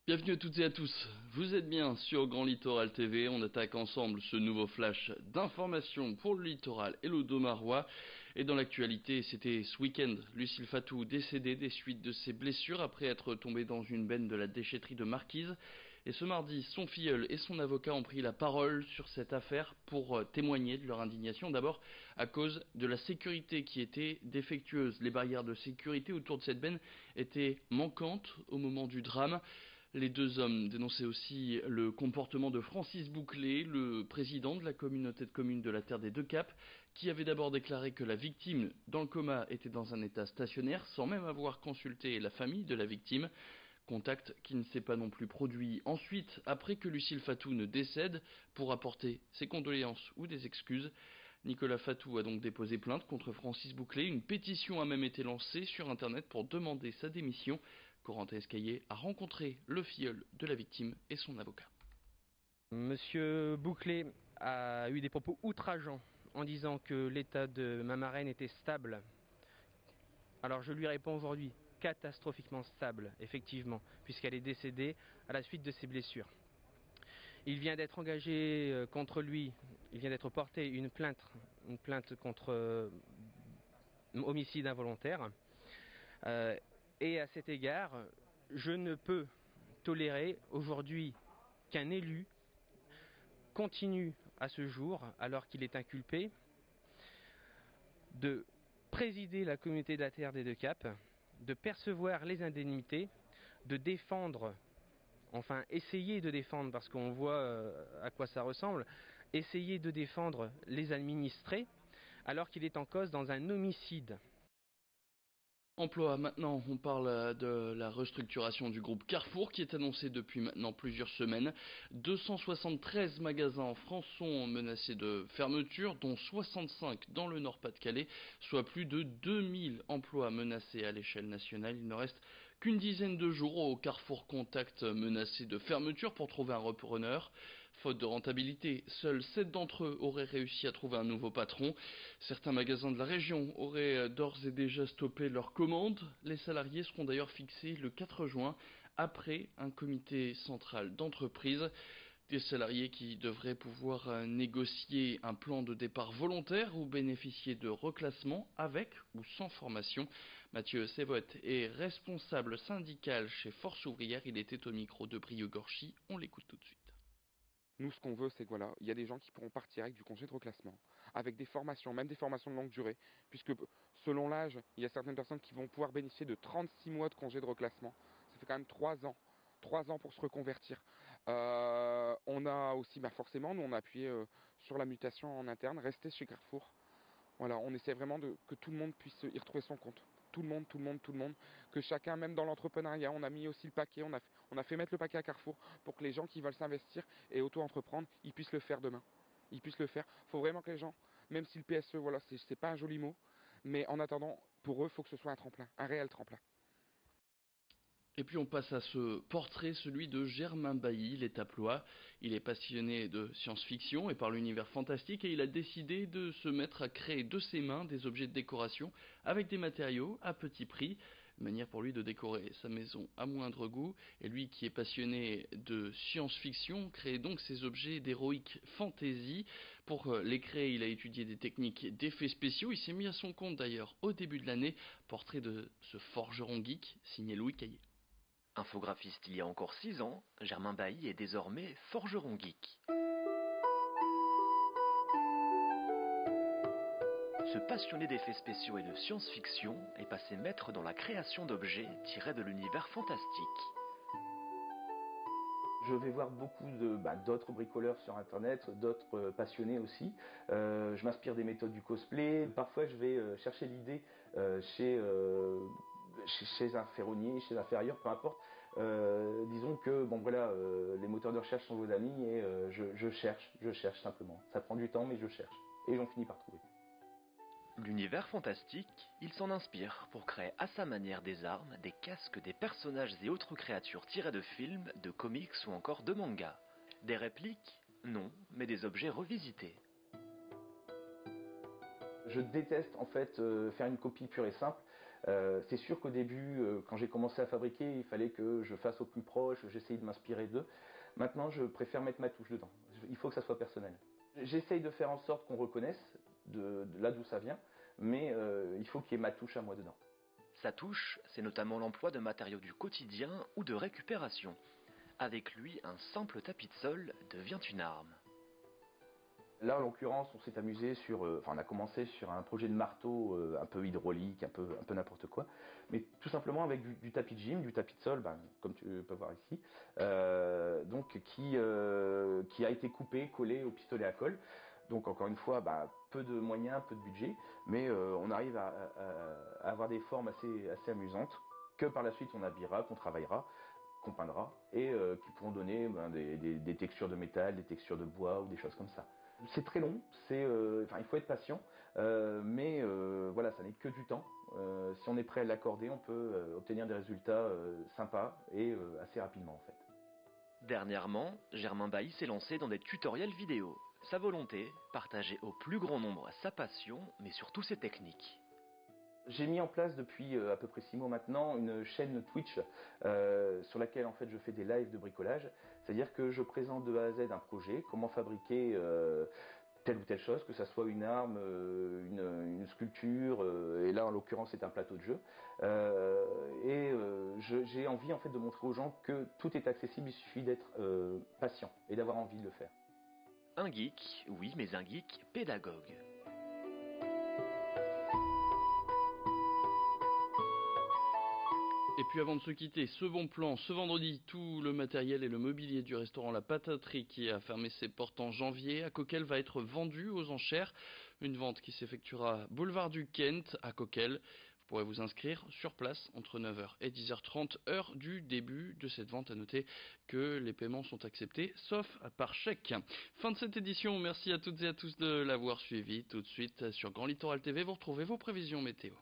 Bienvenue à toutes et à tous, vous êtes bien sur Grand Littoral TV, on attaque ensemble ce nouveau flash d'informations pour le littoral et le Domarois. Et dans l'actualité, c'était ce week-end, Lucille Fatou décédée des suites de ses blessures après être tombée dans une benne de la déchetterie de Marquise. Et ce mardi, son filleul et son avocat ont pris la parole sur cette affaire pour témoigner de leur indignation. D'abord, à cause de la sécurité qui était défectueuse. Les barrières de sécurité autour de cette benne étaient manquantes au moment du drame. Les deux hommes dénonçaient aussi le comportement de Francis Bouclé, le président de la communauté de communes de la Terre des Deux Caps, qui avait d'abord déclaré que la victime, dans le coma, était dans un état stationnaire, sans même avoir consulté la famille de la victime. Contact qui ne s'est pas non plus produit ensuite, après que Lucille Fatou ne décède, pour apporter ses condoléances ou des excuses. Nicolas Fatou a donc déposé plainte contre Francis Bouclé. Une pétition a même été lancée sur Internet pour demander sa démission. Corentin Escaillé a rencontré le filleul de la victime et son avocat. Monsieur Bouclé a eu des propos outrageants en disant que l'état de ma marraine était stable. Alors je lui réponds aujourd'hui, catastrophiquement stable, effectivement, puisqu'elle est décédée à la suite de ses blessures. Il vient d'être engagé contre lui, il vient d'être porté une plainte contre homicide involontaire. Et à cet égard, je ne peux tolérer aujourd'hui qu'un élu continue à ce jour, alors qu'il est inculpé, de présider la communauté de la Terre des Deux Caps, de percevoir les indemnités, de défendre, enfin essayer de défendre, parce qu'on voit à quoi ça ressemble, essayer de défendre les administrés, alors qu'il est en cause dans un homicide. Emploi, maintenant on parle de la restructuration du groupe Carrefour qui est annoncée depuis maintenant plusieurs semaines. 273 magasins en France sont menacés de fermeture, dont 65 dans le Nord-Pas-de-Calais, soit plus de 2000 emplois menacés à l'échelle nationale. Il ne reste qu'une dizaine de jours au Carrefour Contact menacé de fermeture pour trouver un repreneur. Faute de rentabilité, seuls 7 d'entre eux auraient réussi à trouver un nouveau patron. Certains magasins de la région auraient d'ores et déjà stoppé leurs commandes. Les salariés seront d'ailleurs fixés le 4 juin après un comité central d'entreprise. Des salariés qui devraient pouvoir négocier un plan de départ volontaire ou bénéficier de reclassement avec ou sans formation. Mathieu Sévotte est responsable syndical chez Force Ouvrière. Il était au micro de Brieux-Gorchy. On l'écoute tout de suite. Nous, ce qu'on veut, c'est que voilà, il y a des gens qui pourront partir avec du congé de reclassement, avec des formations, même des formations de longue durée, puisque selon l'âge, il y a certaines personnes qui vont pouvoir bénéficier de 36 mois de congé de reclassement. Ça fait quand même 3 ans. 3 ans pour se reconvertir. On a aussi, forcément, nous on a appuyé sur la mutation en interne, rester chez Carrefour. Voilà, on essaie vraiment que tout le monde puisse y retrouver son compte. Tout le monde, tout le monde, tout le monde. Que chacun, même dans l'entrepreneuriat, on a mis aussi le paquet, on a fait mettre le paquet à Carrefour pour que les gens qui veulent s'investir et auto-entreprendre, ils puissent le faire demain. Ils puissent le faire. Il faut vraiment que les gens, même si le PSE, voilà, c'est pas un joli mot, mais en attendant, pour eux, il faut que ce soit un tremplin, un réel tremplin. Et puis on passe à ce portrait, celui de Germain Bailly, il est taplois. Il est passionné de science-fiction et par l'univers fantastique et il a décidé de se mettre à créer de ses mains des objets de décoration avec des matériaux à petit prix. Une manière pour lui de décorer sa maison à moindre coût. Et lui qui est passionné de science-fiction crée donc ces objets d'héroïque fantasy. Pour les créer, il a étudié des techniques d'effets spéciaux. Il s'est mis à son compte d'ailleurs au début de l'année. Portrait de ce forgeron geek signé Louis Caillé. Infographiste il y a encore 6 ans, Germain Bailly est désormais forgeron geek. Ce passionné d'effets spéciaux et de science-fiction est passé maître dans la création d'objets tirés de l'univers fantastique. Je vais voir beaucoup d'autres bricoleurs sur internet, d'autres passionnés aussi. Je m'inspire des méthodes du cosplay. Parfois je vais chercher l'idée chez un ferronnier, chez un ferrailleur, peu importe. Disons que les moteurs de recherche sont vos amis et je cherche simplement. Ça prend du temps mais je cherche. Et j'en finis par trouver. L'univers fantastique, il s'en inspire pour créer à sa manière des armes, des casques, des personnages et autres créatures tirées de films, de comics ou encore de mangas. Des répliques? Non, mais des objets revisités. Je déteste en fait faire une copie pure et simple. C'est sûr qu'au début, quand j'ai commencé à fabriquer, il fallait que je fasse au plus proche, j'essayais de m'inspirer d'eux. Maintenant, je préfère mettre ma touche dedans. Il faut que ça soit personnel. J'essaye de faire en sorte qu'on reconnaisse de là d'où ça vient, mais il faut qu'il y ait ma touche à moi dedans. Sa touche, c'est notamment l'emploi de matériaux du quotidien ou de récupération. Avec lui, un simple tapis de sol devient une arme. Là, en l'occurrence, on s'est amusé on a commencé sur un projet de marteau un peu hydraulique, un peu n'importe quoi, mais tout simplement avec du tapis de gym, du tapis de sol, comme tu peux voir ici, donc qui a été coupé, collé au pistolet à colle. Donc encore une fois, peu de moyens, peu de budget, mais on arrive à avoir des formes assez amusantes que par la suite on habillera, qu'on travaillera, qu'on peindra et qui pourront donner des textures de métal, des textures de bois ou des choses comme ça. C'est très long, il faut être patient, mais voilà, ça n'est que du temps. Si on est prêt à l'accorder, on peut obtenir des résultats sympas et assez rapidement en fait. Dernièrement, Germain Bailly s'est lancé dans des tutoriels vidéo. Sa volonté, partager au plus grand nombre sa passion, mais surtout ses techniques. J'ai mis en place depuis à peu près 6 mois maintenant une chaîne Twitch sur laquelle en fait je fais des lives de bricolage. C'est-à-dire que je présente de A à Z un projet, comment fabriquer telle ou telle chose, que ça soit une arme, une sculpture, et là en l'occurrence c'est un plateau de jeu. J'ai envie en fait de montrer aux gens que tout est accessible, il suffit d'être patient et d'avoir envie de le faire. Un geek, oui, mais un geek pédagogue. Et puis avant de se quitter, ce bon plan, ce vendredi, tout le matériel et le mobilier du restaurant La Pataterie qui a fermé ses portes en janvier à Coquel va être vendu aux enchères. Une vente qui s'effectuera boulevard du Kent à Coquel. Vous pourrez vous inscrire sur place entre 9h et 10h30, heure du début de cette vente. À noter que les paiements sont acceptés, sauf par chèque. Fin de cette édition, merci à toutes et à tous de l'avoir suivi. Tout de suite sur Grand Littoral TV, vous retrouvez vos prévisions météo.